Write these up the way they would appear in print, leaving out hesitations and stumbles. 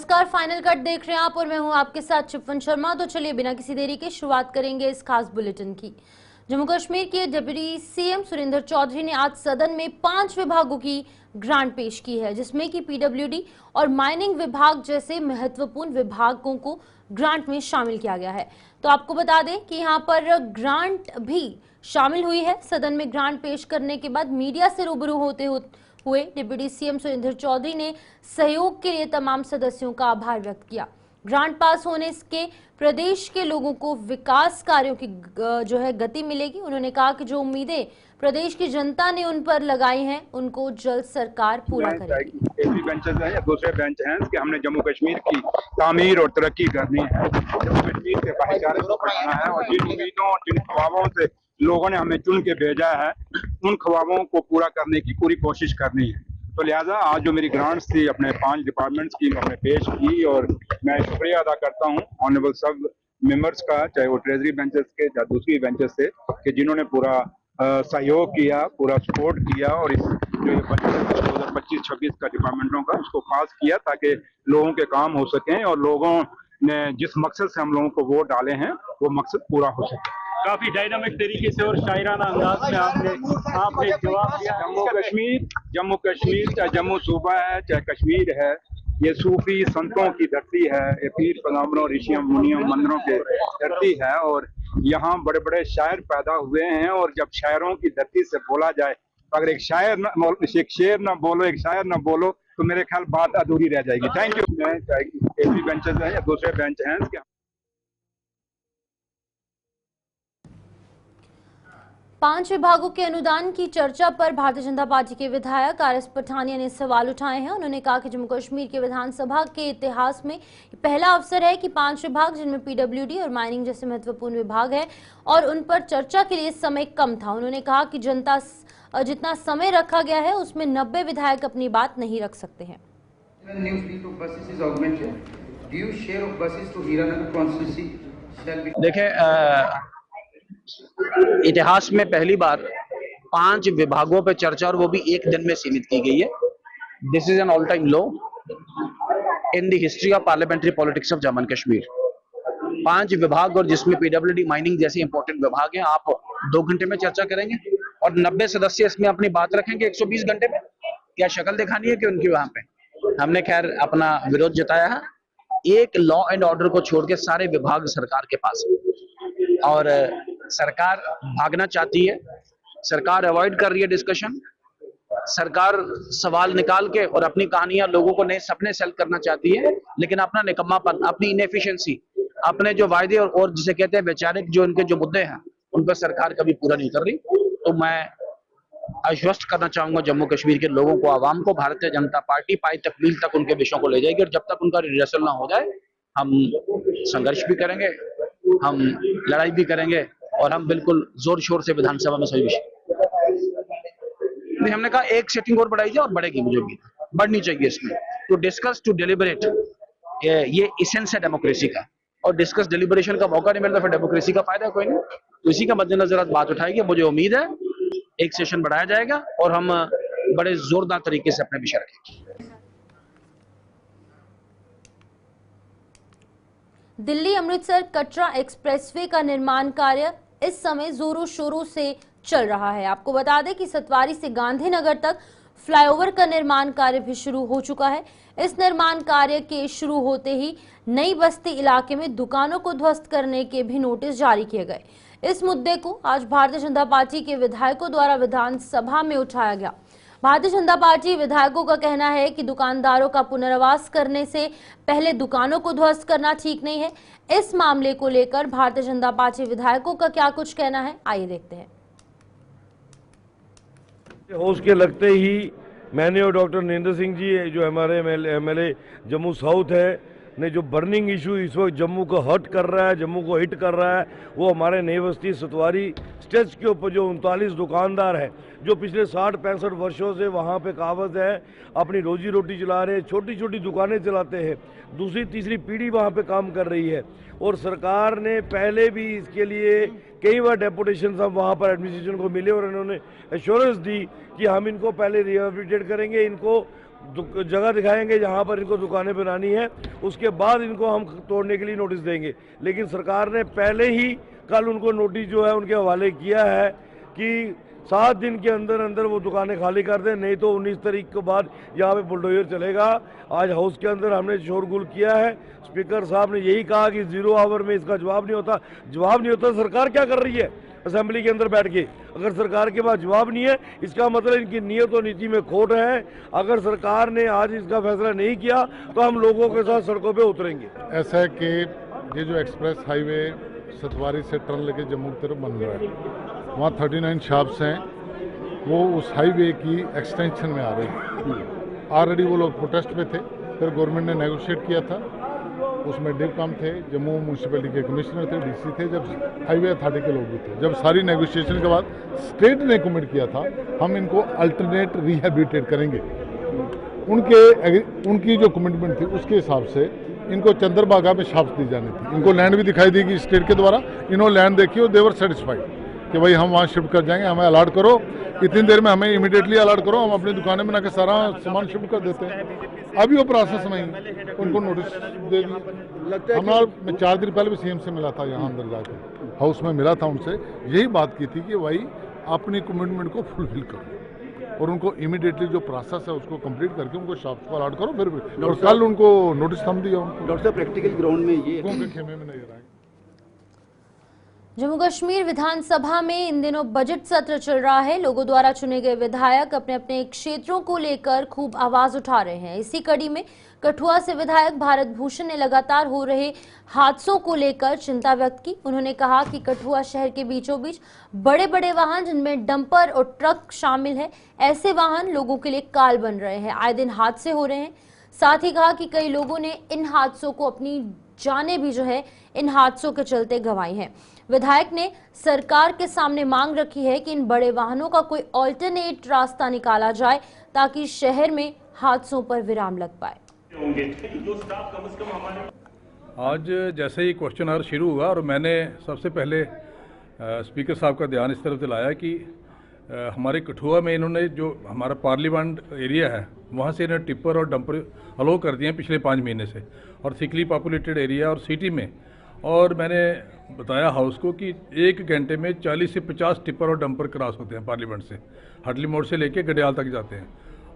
नमस्कार, final cut देख रहे हैं आप और मैं हूं आपके साथ चिपवन शर्मा। तो चलिए बिना किसी देरी के शुरुआत करेंगे इस खास बुलेटिन की। जम्मू कश्मीर के डिप्टी सीएम सुरेंद्र चौधरी ने आज सदन में 5 विभागों की ग्रांट पेश की है, जिसमें कि पीडब्ल्यूडी और माइनिंग विभाग जैसे महत्वपूर्ण विभागों को ग्रांट में शामिल किया गया है। तो आपको बता दें कि यहाँ पर ग्रांट भी शामिल हुई है। सदन में ग्रांट पेश करने के बाद मीडिया से रूबरू होते हुए डिप्टी सीएम सुरेंद्र चौधरी ने सहयोग के लिए तमाम सदस्यों का आभार व्यक्त किया। ग्रांट पास होने के प्रदेश के लोगों को विकास कार्यों की गति मिलेगी। उन्होंने कहा कि जो उम्मीदें प्रदेश की जनता ने उन पर लगाई हैं, उनको जल्द सरकार पूरा करेगी। एपी बेंचेस हैं या दूसरे बेंच हैं कि हमने जम्मू कश्मीर की तामीर और तरक्की करनी है, जम्मू कश्मीर के भाईचारे को बढ़ाना है और जिन उम्मीदों और जिन ख्वाबों से लोगों ने हमें चुन के भेजा है, उन ख्वाबों को पूरा करने की पूरी कोशिश करनी है। तो लिहाजा आज जो मेरी ग्रांट्स थी अपने 5 डिपार्टमेंट्स की हमने पेश की और मैं शुक्रिया अदा करता हूँ ऑनरेबल सब मेंबर्स का, चाहे वो ट्रेजरी बेंचेस के या दूसरी बेंचेस से, कि जिन्होंने पूरा सहयोग किया, पूरा सपोर्ट किया और इस जो ये बजट 2025-26 का डिपार्टमेंटों का उसको पास किया ताकि लोगों के काम हो सकें और लोगों ने जिस मकसद से हम लोगों को वोट डाले हैं वो मकसद पूरा हो सके। काफी डायनामिक तरीके से और शायराना अंदाज में आपने जवाब दिया। जम्मू कश्मीर चाहे जम्मू सूबा है चाहे कश्मीर है, ये सूफी संतों की धरती है, ये पीर पैगंबरों ऋषियों मुनियों मंदिरों की धरती है और यहाँ बड़े बड़े शायर पैदा हुए हैं। और जब शायरों की धरती से बोला जाए, अगर एक शेर न बोलो, एक शायर न बोलो, तो मेरे ख्याल बात अधूरी रह जाएगी। Thank you. एपी बेंचेस हैं या दूसरे बेंच हैं, 5 विभागों के अनुदान की चर्चा पर भारतीय जनता पार्टी के विधायक आर एस पठानिया ने सवाल उठाए हैं। उन्होंने कहा कि जम्मू कश्मीर के विधानसभा के इतिहास में पहला अवसर है कि 5 विभाग, जिनमें पीडब्ल्यूडी और माइनिंग जैसे महत्वपूर्ण विभाग हैं, और उन पर चर्चा के लिए समय कम था। उन्होंने कहा कि जनता जितना समय रखा गया है उसमें 90 विधायक अपनी बात नहीं रख सकते हैं। देखिए, इतिहास में पहली बार 5 विभागों पर चर्चा और वो भी एक दिन में सीमित की गई है। This is an all time low in the history of parliamentary politics of Jammu and Kashmir. 5 विभाग और जिसमें पीडब्ल्यूडी माइनिंग जैसे इंपॉर्टेंट विभाग हैं, आप 2 घंटे में चर्चा करेंगे और 90 सदस्य इसमें अपनी बात रखेंगे 120 घंटे में। क्या शक्ल दिखानी है कि उनकी? वहां पे हमने खैर अपना विरोध जताया है। एक लॉ एंड ऑर्डर को छोड़ के सारे विभाग सरकार के पास है और सरकार भागना चाहती है, सरकार अवॉइड कर रही है डिस्कशन, सरकार सवाल निकाल के और अपनी कहानियां लोगों को नए सपने सेल करना चाहती है, लेकिन अपना निकम्मापन, अपनी इनएफिशिएंसी, अपने जो वायदे और जिसे कहते हैं वैचारिक जो इनके जो मुद्दे हैं, उन पर सरकार कभी पूरा नहीं कर रही। तो मैं आश्वस्त करना चाहूंगा जम्मू कश्मीर के लोगों को, आवाम को, भारतीय जनता पार्टी पाई तकमील तक उनके विषयों को ले जाएगी और जब तक उनका रिहर्सल ना हो जाए हम संघर्ष भी करेंगे, हम लड़ाई भी करेंगे और हम बिल्कुल जोर शोर से विधानसभा में सभी विषय नहीं। हमने कहा एक सेटिंग और बढ़ाई जाए और बढ़ेगी, मुझे भी बढ़नी चाहिए इसमें। टू डिस्कस, टू डिलिबरेट, ये इसेंस है डेमोक्रेसी का, और डिस्कस डिलिबरेशन का मौका नहीं मिलता फिर डेमोक्रेसी का फायदा कोई नहीं। तो इसी का मद्देनजर बात उठाएगी। मुझे उम्मीद है एक सेशन बढ़ाया जाएगा और हम बड़े जोरदार तरीके से अपने विषय रखेंगे। दिल्ली अमृतसर कटरा एक्सप्रेसवे का निर्माण कार्य इस समय जोरों शोरों से चल रहा है। आपको बता दें कि सतवारी से गांधीनगर तक फ्लाईओवर का निर्माण कार्य भी शुरू हो चुका है। इस निर्माण कार्य के शुरू होते ही नई बस्ती इलाके में दुकानों को ध्वस्त करने के भी नोटिस जारी किए गए। इस मुद्दे को आज भारतीय जनता पार्टी के विधायकों द्वारा विधानसभा में उठाया गया। भारतीय जनता पार्टी विधायकों का कहना है कि दुकानदारों का पुनर्वास करने से पहले दुकानों को ध्वस्त करना ठीक नहीं है। इस मामले को लेकर भारतीय जनता पार्टी विधायकों का क्या कुछ कहना है, आइए देखते हैं। होश के लगते ही मैंने और डॉक्टर नरेंद्र सिंह जी, जो हमारे एमएलए जम्मू साउथ है, ने जो बर्निंग इशू इस वक्त जम्मू को हर्ट कर रहा है, जम्मू को हिट कर रहा है, वो हमारे नई बस्ती सतवारी स्टेज के ऊपर जो 39 दुकानदार हैं, जो पिछले 60-65 वर्षों से वहाँ पे काबज है, अपनी रोजी रोटी चला रहे हैं, छोटी छोटी दुकानें चलाते हैं, दूसरी तीसरी पीढ़ी वहाँ पे काम कर रही है। और सरकार ने पहले भी इसके लिए कई बार डेपुटेशन हम वहाँ पर एडमिनिस्ट्रेशन को मिले और उन्होंने एश्योरेंस दी कि हम इनको पहले रिहेबिलिटेट करेंगे, इनको जगह दिखाएंगे जहां पर इनको दुकानें बनानी है, उसके बाद इनको हम तोड़ने के लिए नोटिस देंगे। लेकिन सरकार ने पहले ही कल उनको नोटिस जो है उनके हवाले किया है कि 7 दिन के अंदर अंदर वो दुकानें खाली कर दें, नहीं तो 19 तारीख के बाद यहाँ पे बुलडोजर चलेगा। आज हाउस के अंदर हमने शोरगुल किया है, स्पीकर साहब ने यही कहा कि 0 आवर में इसका जवाब नहीं होता। सरकार क्या कर रही है असेंबली के अंदर बैठ के? अगर सरकार के पास जवाब नहीं है, इसका मतलब इनकी नीयत और नीति में खोट है। अगर सरकार ने आज इसका फैसला नहीं किया तो हम लोगों के साथ सड़कों पे उतरेंगे। ऐसा है कि ये जो एक्सप्रेस हाईवे सतवारी से टर्न लेके जम्मू की तरफ बन रहा है, वहाँ 39 शॉप्स हैं, वो उस हाईवे की एक्सटेंशन में आ रहे हैं। ऑलरेडी वो लोग प्रोटेस्ट पे थे, फिर गवर्नमेंट ने नेगोशिएट किया था, उसमें डिवकम थे, जम्मू म्यूनसिपैलिटी के कमिश्नर थे, डीसी थे, जब हाईवे अथॉरिटी के लोग भी थे। जब सारी नेगोशिएशन के बाद स्टेट ने कमिट किया था हम इनको अल्टरनेट रिहेबिलिटेट करेंगे, उनकी जो कमिटमेंट थी उसके हिसाब से इनको चंद्रभागा में शॉप्स दी जानी थी। इनको लैंड भी दिखाई देगी स्टेट के द्वारा, इन्होंने लैंड देखी और देवर सेटिस्फाइड कि भाई हम वहाँ शिफ्ट कर जाएंगे, हमें अलाट करो, इतनी देर में हमें इमीडिएटली अलाट करो, हम अपनी दुकानें बना के सारा सामान शिफ्ट कर देते हैं। अभी वो प्रोसेस में उनको नोटिस दे दिया। हमारा मैं 4 दिन पहले भी सीएम से मिला था, यहाँ अंदर जाकर हाउस में मिला था, उनसे यही बात की थी कि भाई अपनी कमिटमेंट को फुलफिल करो और उनको इमीडिएटली जो प्रोसेस है उसको कंप्लीट करके उनको शॉप्स को अलाट करो। फिर और कल उनको नोटिस हम दिया उनको। डॉक्टर साहब प्रैक्टिकल ग्राउंड में ये खेमे में नहीं रहा। जम्मू कश्मीर विधानसभा में इन दिनों बजट सत्र चल रहा है। लोगों द्वारा चुने गए विधायक अपने अपने क्षेत्रों को लेकर खूब आवाज उठा रहे हैं। इसी कड़ी में कठुआ से विधायक भारत भूषण ने लगातार हो रहे हादसों को लेकर चिंता व्यक्त की। उन्होंने कहा कि कठुआ शहर के बीचों बीच बड़े बड़े वाहन जिनमें डंपर और ट्रक शामिल है, ऐसे वाहन लोगों के लिए काल बन रहे हैं। आए दिन हादसे हो रहे हैं। साथ ही कहा कि कई लोगों ने इन हादसों को अपनी जानें भी जो है इन हादसों के चलते गंवाई हैं। विधायक ने सरकार के सामने मांग रखी है कि इन बड़े वाहनों का कोई ऑल्टरनेट रास्ता निकाला जाए ताकि शहर में हादसों पर विराम लग पाए। आज जैसे ही क्वेश्चन आवर शुरू हुआ और मैंने सबसे पहले स्पीकर साहब का ध्यान इस तरफ दिलाया कि हमारे कठुआ में इन्होंने जो हमारा पार्लियामेंट एरिया है वहाँ से इन्होंने टिप्पर और डंपर अलो कर दिए हैं पिछले 5 महीने से, और थिकली पॉपुलेटेड एरिया और सिटी में। और मैंने बताया हाउस को कि 1 घंटे में 40 से 50 टिप्पर और डंपर क्रॉस होते हैं पार्लियामेंट से, हटली मोड़ से लेके गडियाल तक जाते हैं।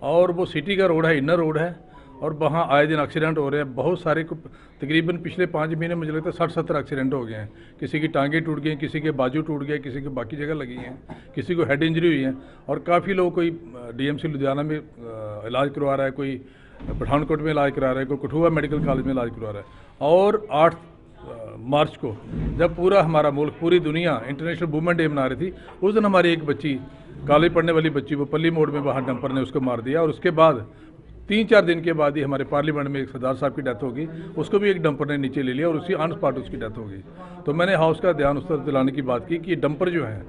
और वो सिटी का रोड है, इनर रोड है, और वहाँ आए दिन एक्सीडेंट हो रहे हैं बहुत सारे। तकरीबन पिछले 5 महीने मुझे लगता है 60-70 एक्सीडेंट हो गए हैं। किसी की टांगें टूट गई, किसी के बाजू टूट गए, किसी के बाकी जगह लगी हैं, किसी को हेड इंजरी हुई है। और काफ़ी लोग, कोई डीएमसी लुधियाना में इलाज करवा रहा है, कोई पठानकोट में इलाज करा रहा है, कोई कठुआ मेडिकल कॉलेज में इलाज करवा रहा है। और 8 मार्च को जब पूरा हमारा मुल्क, पूरी दुनिया इंटरनेशनल वुमेन डे मना रही थी, उस दिन हमारी एक बच्ची, कॉलेज पढ़ने वाली बच्ची, वो पल्ली मोड़ में वहाँ डंपर ने उसको मार दिया। और उसके बाद 3-4 दिन के बाद ही हमारे पार्लियामेंट में एक सरदार साहब की डेथ होगी, उसको भी एक डंपर ने नीचे ले लिया और उसी ऑन स्पॉट उसकी डेथ हो गई। तो मैंने हाउस का ध्यान उस तरफ दिलाने की बात की कि डंपर जो हैं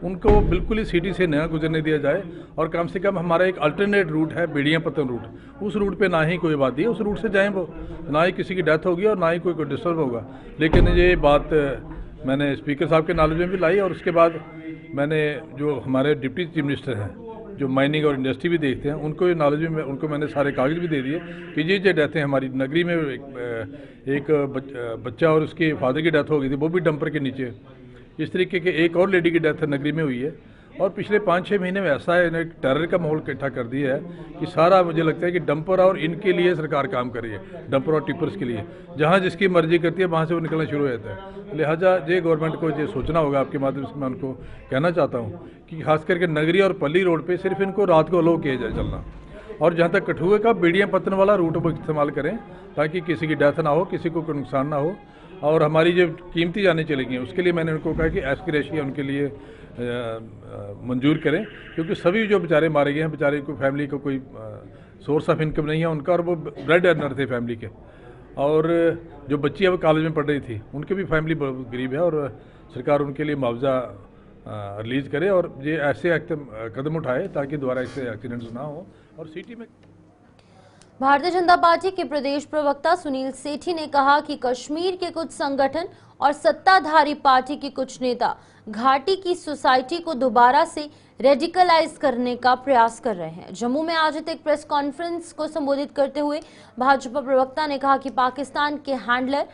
उनको बिल्कुल ही सिटी से न गुजरने दिया जाए, और कम से कम हमारा एक अल्टरनेट रूट है बेड़ियाँ पत्तन रूट, उस रूट पे ना ही कोई आबादी है, उस रूट से जाएं, वो ना ही किसी की डेथ होगी और ना ही कोई डिस्टर्ब होगा। लेकिन ये बात मैंने स्पीकर साहब के नॉलेज में भी लाई, और उसके बाद मैंने जो हमारे डिप्टी चीफ मिनिस्टर हैं जो माइनिंग और इंडस्ट्री भी देखते हैं, उनको ये नॉलेज में उनको मैंने सारे कागज भी दे दिए कि ये डेथ है हमारी नगरी में। एक बच्चा और उसके फादर की डेथ हो गई थी, वो भी डंपर के नीचे। इस तरीके के एक और लेडी की डेथ नगरी में हुई है। और पिछले 5-6 महीने में ऐसा है, इन्हें टेरर का माहौल इकट्ठा कर दिया है कि सारा, मुझे लगता है कि डंपर और इनके लिए सरकार काम कर रही है, डंपर और टिपर्स के लिए। जहाँ जिसकी मर्जी करती है वहाँ से वो निकलना शुरू हो जाता है। लिहाजा ये गवर्नमेंट को ये सोचना होगा। आपके माध्यम से मैं उनको कहना चाहता हूँ कि खास करके नगरी और पल्ली रोड पर सिर्फ इनको रात को अलो किया जाए चलना, और जहाँ तक कठुए का बेड़ियाँ पत्तन वाला रूट वो इस्तेमाल करें ताकि किसी की डेथ ना हो, किसी को कोई नुकसान ना हो। और हमारी जो कीमती जानें चलेंगी उसके लिए मैंने उनको कहा कि एस्पिरेशिया उनके लिए मंजूर करें, क्योंकि सभी जो बेचारे मारे गए हैं, बेचारे को फैमिली को कोई सोर्स ऑफ इनकम नहीं है उनका, और वो ब्रेड अर्नर थे फैमिली के। और जो बच्ची अब कॉलेज में पढ़ रही थी उनकी भी फैमिली बहुत गरीब है, और सरकार उनके लिए मुआवजा रिलीज करे और ये ऐसे कदम उठाए ताकि दोबारा ऐसे एक्सीडेंट्स ना हो। और सिटी में भारतीय जनता पार्टी के प्रदेश प्रवक्ता सुनील सेठी ने कहा कि कश्मीर के कुछ संगठन और सत्ताधारी पार्टी के कुछ नेता घाटी की सोसाइटी को दोबारा से रेडिकलाइज करने का प्रयास कर रहे हैं। जम्मू में आयोजित एक प्रेस कॉन्फ्रेंस को संबोधित करते हुए भाजपा प्रवक्ता ने कहा कि पाकिस्तान के हैंडलर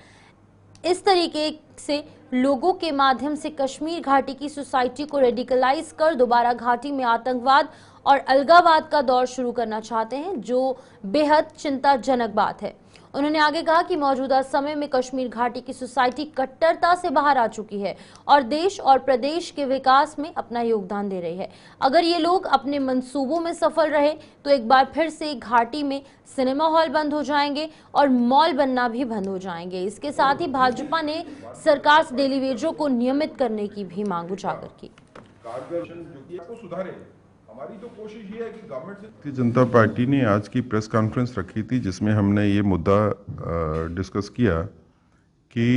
इस तरीके से लोगों के माध्यम से कश्मीर घाटी की सोसाइटी को रेडिकलाइज कर दोबारा घाटी में आतंकवाद और अलगाववाद का दौर शुरू करना चाहते हैं, जो बेहद चिंताजनक बात है। उन्होंने आगे कहा कि मौजूदा समय में कश्मीर घाटी की सोसाइटी कट्टरता से बाहर आ चुकी है और देश और प्रदेश के विकास में अपना योगदान दे रही है। अगर ये लोग अपने मंसूबों में सफल रहे तो एक बार फिर से घाटी में सिनेमा हॉल बंद हो जाएंगे और मॉल बनना भी बंद हो जाएंगे। इसके साथ ही भाजपा ने सरकार से डेली वेजों को नियमित करने की भी मांग उजागर की। हमारी तो कोशिश ये है कि गवर्नमेंट से। भारतीय जनता पार्टी ने आज की प्रेस कॉन्फ्रेंस रखी थी जिसमें हमने ये मुद्दा डिस्कस किया कि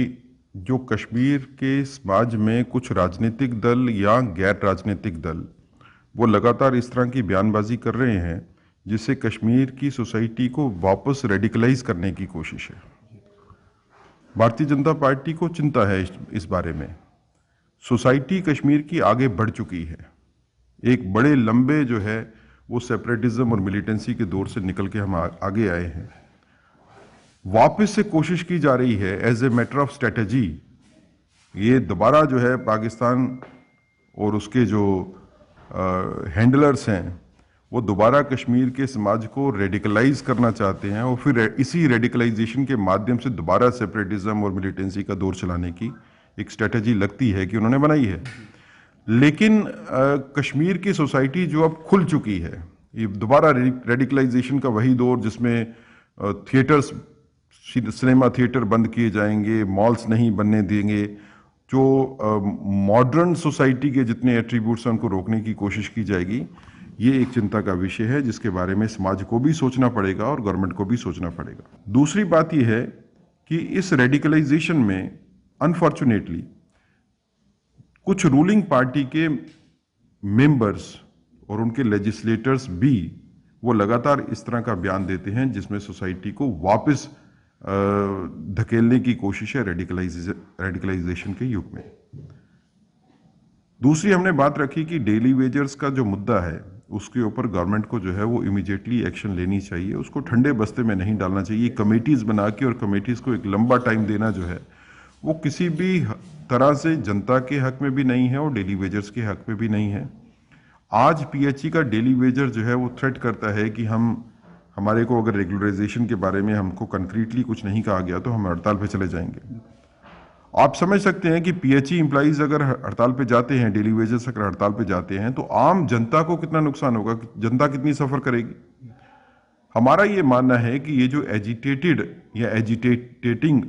जो कश्मीर के समाज में कुछ राजनीतिक दल या गैर राजनीतिक दल वो लगातार इस तरह की बयानबाजी कर रहे हैं जिससे कश्मीर की सोसाइटी को वापस रेडिकलाइज करने की कोशिश है। भारतीय जनता पार्टी को चिंता है इस बारे में। सोसाइटी कश्मीर की आगे बढ़ चुकी है, एक बड़े लंबे जो है वो सेपरेटिज्म और मिलिटेंसी के दौर से निकल के हम आगे आए हैं। वापस से कोशिश की जा रही है as a matter of strategy, ये दोबारा जो है पाकिस्तान और उसके जो हैंडलर्स हैं वो दोबारा कश्मीर के समाज को रेडिकलाइज करना चाहते हैं और फिर इसी रेडिकलाइजेशन के माध्यम से दोबारा सेपरेटिज्म और मिलिटेंसी का दौर चलाने की एक स्ट्रेटजी लगती है कि उन्होंने बनाई है। लेकिन कश्मीर की सोसाइटी जो अब खुल चुकी है, ये दोबारा रेडिकलाइजेशन का वही दौर जिसमें थिएटर्स, सिनेमा थिएटर बंद किए जाएंगे, मॉल्स नहीं बनने देंगे, जो मॉडर्न सोसाइटी के जितने एट्रीब्यूट्स हैं उनको रोकने की कोशिश की जाएगी। ये एक चिंता का विषय है जिसके बारे में समाज को भी सोचना पड़ेगा और गवर्नमेंट को भी सोचना पड़ेगा। दूसरी बात यह है कि इस रेडिकलाइजेशन में अनफॉर्चुनेटली कुछ रूलिंग पार्टी के मेंबर्स और उनके लेजिस्लेटर्स भी वो लगातार इस तरह का बयान देते हैं जिसमें सोसाइटी को वापस धकेलने की कोशिश है रेडिकलाइजेशन के युग में। दूसरी हमने बात रखी कि डेली वेजर्स का जो मुद्दा है उसके ऊपर गवर्नमेंट को जो है वो इमीडिएटली एक्शन लेनी चाहिए, उसको ठंडे बस्ते में नहीं डालना चाहिए। कमेटीज बना के और कमेटीज को एक लंबा टाइम देना जो है वो किसी भी तरह से जनता के हक में भी नहीं है और डेली वेजर्स के हक में भी नहीं है। आज पीएचई का डेली वेजर जो है वो थ्रेट करता है कि हमारे को अगर रेगुलराइजेशन के बारे में हमको कंक्रीटली कुछ नहीं कहा गया तो हम हड़ताल पे चले जाएंगे। आप समझ सकते हैं कि पीएचई एम्प्लॉइज अगर हड़ताल पे जाते हैं, डेली वेजर्स अगर हड़ताल पे जाते हैं तो आम जनता को कितना नुकसान होगा, जनता कितनी सफर करेगी। हमारा ये मानना है कि ये जो एजिटेटेड या एजिटेटिंग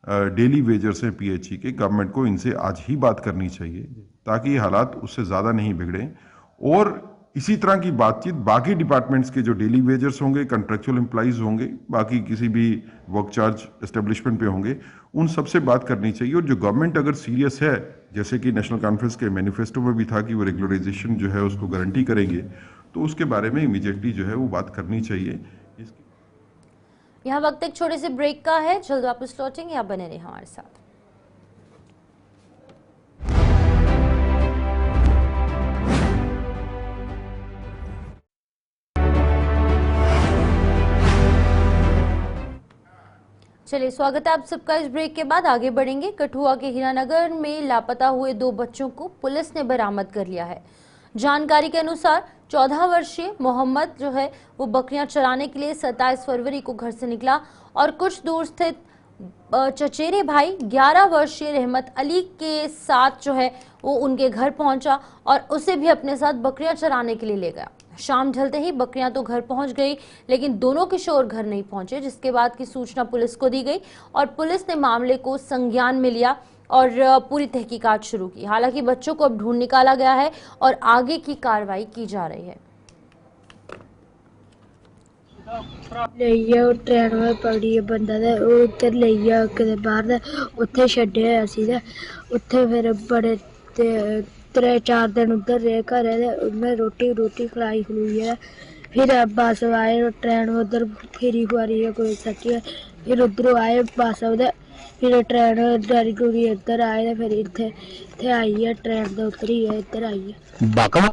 डेली वेजर्स हैं पीएचई के, गवर्नमेंट को इनसे आज ही बात करनी चाहिए ताकि ये हालात उससे ज़्यादा नहीं बिगड़े। और इसी तरह की बातचीत बाकी डिपार्टमेंट्स के जो डेली वेजर्स होंगे, कंट्रेक्चुअल एम्प्लॉइज होंगे, बाकी किसी भी वर्क चार्ज एस्टेब्लिशमेंट पे होंगे, उन सबसे बात करनी चाहिए। और जो गवर्नमेंट अगर सीरियस है, जैसे कि नेशनल कॉन्फ्रेंस के मैनिफेस्टो में भी था कि वो रेगुलराइजेशन जो है उसको गारंटी करेंगे, तो उसके बारे में इमीडिएटली जो है वो बात करनी चाहिए। यहाँ वक्त एक छोटे से ब्रेक का है, जल्द वापस लौटेंगे, आप बने रहे हमारे साथ। चलिए, स्वागत है आप सबका। इस ब्रेक के बाद आगे बढ़ेंगे। कठुआ के हीरानगर में लापता हुए 2 बच्चों को पुलिस ने बरामद कर लिया है। जानकारी के अनुसार 14 वर्षीय मोहम्मद जो है वो बकरियां चराने के लिए 27 फरवरी को घर से निकला और कुछ दूर स्थित चचेरे भाई 11 वर्षीय रहमत अली के साथ जो है वो उनके घर पहुंचा और उसे भी अपने साथ बकरियां चराने के लिए ले गया। शाम ढलते ही बकरियां तो घर पहुंच गई, लेकिन दोनों किशोर घर नहीं पहुंचे, जिसके बाद की सूचना पुलिस को दी गई और पुलिस ने मामले को संज्ञान में लिया और पूरी तहकीकात शुरू की। हालांकि बच्चों को अब ढूंढ निकाला गया है और आगे की कार्रवाई की जा रही है। ट्रेन में पकड़ी बंदा उधर ले गया बाहर, उत्थे छड्डिया असीं उत्थे फिर बड़े 3-4 दिन उधर रहे घर, में रोटी खलाई खलूई, फिर बस आए ट्रेन उधर फिरी खुआरी कोई सच्ची, फिर उधरों आए बस फिर ट्रेन डरी डुरी इधर आए, फिर इत्थे आई है ट्रेन तो उतरी है, इधर आई है।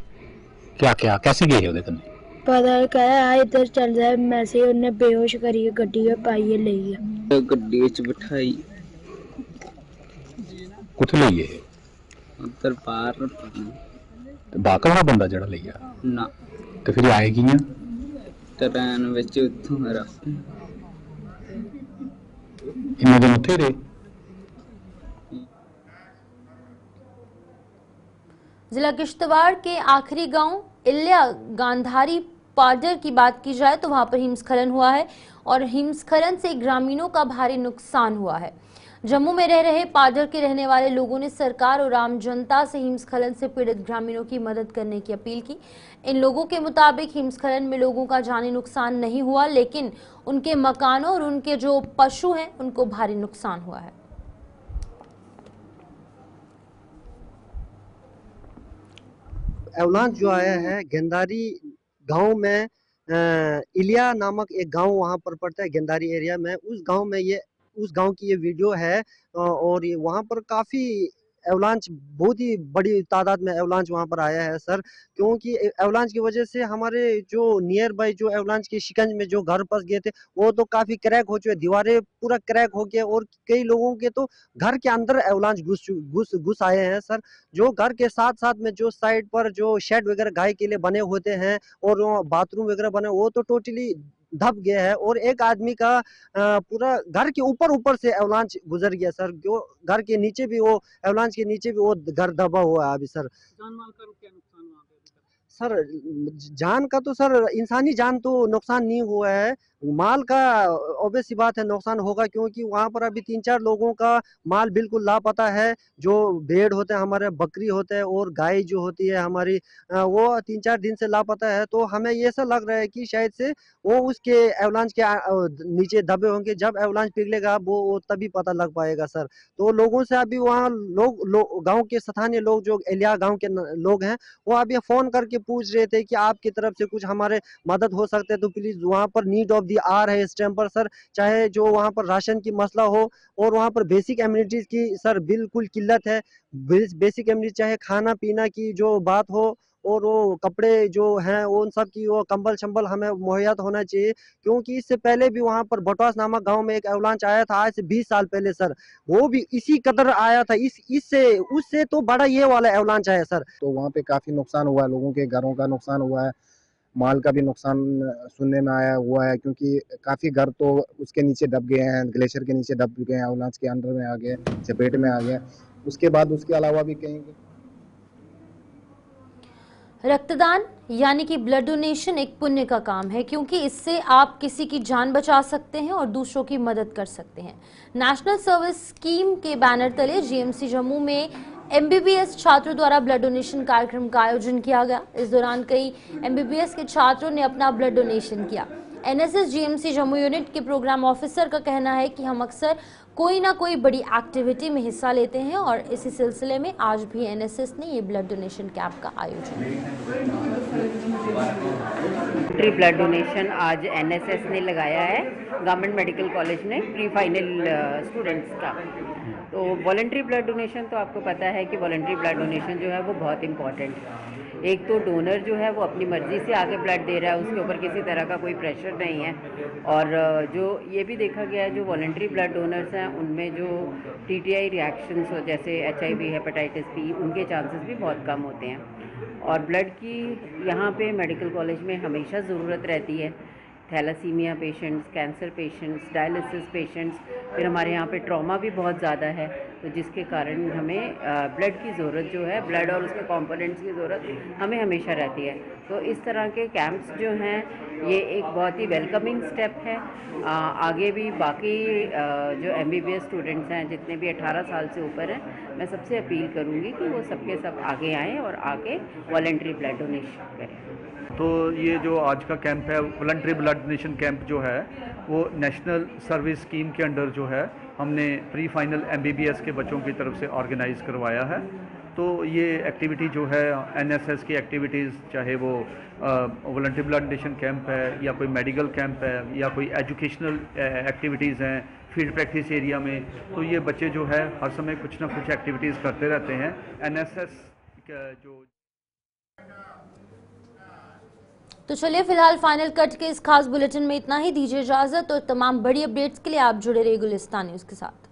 क्या क्या कैसे गए हो तुम? पता कहा इधर चल जाए मैसे उन्हें बेहोश करिए गड्डी में पाइए ले गया गड्डी विच बिठाई कुछ ले गए उधर बाहर बाकला बंदा जड़ा ले गया ना तो फिर आए कियां ट्रेन विच उत्थों मेरा इन्ने दिन उत्थे रहे। जिला किश्तवाड़ के आखिरी गांव इल्या गांधारी पाडर की बात की जाए तो वहां पर हिमस्खलन हुआ है और हिमस्खलन से ग्रामीणों का भारी नुकसान हुआ है। जम्मू में रह रहे पाडर के रहने वाले लोगों ने सरकार और आम जनता से हिमस्खलन से पीड़ित ग्रामीणों की मदद करने की अपील की। इन लोगों के मुताबिक हिमस्खलन में लोगों का जानी नुकसान नहीं हुआ, लेकिन उनके मकानों और उनके जो पशु हैं उनको भारी नुकसान हुआ है। एवलांच जो आया है गेंदारी गांव में, इलिया नामक एक गांव वहां पर पड़ता है गेंदारी एरिया में। उस गांव की ये वीडियो है और ये वहां पर काफी एवलांच, बहुत ही बड़ी तादाद में एवलांच वहां पर आया है सर, क्योंकि एवलांच की वजह से हमारे जो नियर बाय जो एवलांच के शिकंज में जो घर फंस गए थे वो तो काफी क्रैक हो चुके, दीवारें पूरा क्रैक हो गया और कई लोगों के तो घर के अंदर एवलांच घुस आए हैं सर। जो घर के साथ साथ में जो साइड पर जो शेड वगैरह गाय के लिए बने होते हैं और बाथरूम वगैरह बने वो तो टोटली दब गया है और एक आदमी का पूरा घर के ऊपर से एवलांच गुजर गया सर। जो घर के नीचे भी वो एवलांच के नीचे भी वो घर दबा हुआ है अभी सर। जान माल का क्या नुकसान हुआ सर जान का तो सर इंसानी जान तो नुकसान नहीं हुआ है, माल का ऑब्वियस सी बात है नुकसान होगा, क्योंकि वहां पर अभी 3-4 लोगों का माल बिल्कुल लापता है। जो भेड़ होते हैं हमारे, बकरी होते हैं और गाय जो होती है हमारी, वो 3-4 दिन से लापता है। तो हमें ये सा लग रहा है कि शायद से वो उसके एवलांच के नीचे दबे होंगे। जब एवलांच पिघलेगा वो तभी पता लग पाएगा सर। तो लोगों से अभी वहाँ गाँव के स्थानीय लोग जो एलिया गाँव के लोग हैं वो अभी फोन करके पूछ रहे थे कि आपकी तरफ से कुछ हमारे मदद हो सकते हैं तो प्लीज वहाँ पर नीड ऑफ दी आर है इस टाइम पर सर। चाहे जो वहाँ पर राशन की मसला हो और वहाँ पर बेसिक एम्यूनिटीज की सर बिल्कुल किल्लत है। बेसिक एम्यूनिटीज चाहे खाना पीना की जो बात हो और वो कपड़े जो हैं उन सब की वो कंबल शंबल हमें मुहैया होना चाहिए, क्योंकि इससे पहले भी वहाँ पर बटवास नामक गांव में एक एवलांच आया था आज से 20 साल पहले सर, वो भी इसी कदर आया था। उससे तो बड़ा ये वाला एवलांच आया सर। तो वहाँ पे काफी नुकसान हुआ है, लोगों के घरों का नुकसान हुआ है, माल का भी नुकसान सुनने में आया हुआ है, क्योंकि काफी घर तो उसके नीचे दब गए हैं, ग्लेशियर के नीचे दब गए हैं, एवलांच के अंडर में आ गए, चपेट में आ गए। उसके बाद उसके अलावा भी कहीं रक्तदान यानी कि ब्लड डोनेशन एक पुण्य का काम है, क्योंकि इससे आप किसी की जान बचा सकते हैं और दूसरों की मदद कर सकते हैं। नेशनल सर्विस स्कीम के बैनर तले जीएमसी जम्मू में एमबीबीएस छात्रों द्वारा ब्लड डोनेशन कार्यक्रम का आयोजन किया गया। इस दौरान कई एमबीबीएस के छात्रों ने अपना ब्लड डोनेशन किया। एनएसएस जीएमसी जम्मू यूनिट के प्रोग्राम ऑफिसर का कहना है कि हम अक्सर कोई ना कोई बड़ी एक्टिविटी में हिस्सा लेते हैं और इसी सिलसिले में आज भी एनएसएस ने ये ब्लड डोनेशन कैंप का आयोजन किया। ब्लड डोनेशन आज एनएसएस ने लगाया है गवर्नमेंट मेडिकल कॉलेज में प्री फाइनल स्टूडेंट्स का। तो वॉलंटरी ब्लड डोनेशन तो आपको पता है कि वॉलंटरी ब्लड डोनेशन जो है वो बहुत इम्पॉर्टेंट है। एक तो डोनर जो है वो अपनी मर्जी से आगे ब्लड दे रहा है, उसके ऊपर किसी तरह का कोई प्रेशर नहीं है। और जो ये भी देखा गया है जो वॉलंटरी ब्लड डोनर्स हैं उनमें जो टीटीआई रिएक्शंस हो जैसे एचआईवी, हेपेटाइटिस बी, उनके चांसेस भी बहुत कम होते हैं। और ब्लड की यहाँ पे मेडिकल कॉलेज में हमेशा ज़रूरत रहती है। Thalassaemia patients, cancer patients, dialysis patients, फिर हमारे यहाँ पे ट्रॉमा भी बहुत ज़्यादा है, तो जिसके कारण हमें ब्लड की ज़रूरत जो है, ब्लड और उसके कंपोनेंट्स की ज़रूरत हमें हमेशा रहती है। तो इस तरह के कैंप्स जो हैं ये एक बहुत ही वेलकमिंग स्टेप है। आगे भी बाकी जो एमबीबीएस स्टूडेंट्स हैं जितने भी 18 साल से ऊपर हैं, मैं सबसे अपील करूँगी कि वो सबके सब आगे आएँ और आके वॉलंटरी ब्लड डोनेशन करें। तो ये जो आज का कैंप है वॉलंटरी ब्लड डोनेशन कैंप जो है वो नेशनल सर्विस स्कीम के अंडर जो है हमने प्री फाइनल एमबीबीएस के बच्चों की तरफ से ऑर्गेनाइज़ करवाया है। तो ये एक्टिविटी जो है एनएसएस की एक्टिविटीज़, चाहे वो वॉलंटरी ब्लड डोनेशन कैंप है या कोई मेडिकल कैंप है या कोई एजुकेशनल एक्टिविटीज़ हैं फील्ड प्रैक्टिस एरिया में, तो ये बच्चे जो है हर समय कुछ ना कुछ एक्टिविटीज़ करते रहते हैं। एनएसएस जो तो चलिए फिलहाल फाइनल कट के इस खास बुलेटिन में इतना ही। दीजिए इजाजत और तमाम बड़ी अपडेट्स के लिए आप जुड़े रहिए गुलिस्तान न्यूज़ के साथ।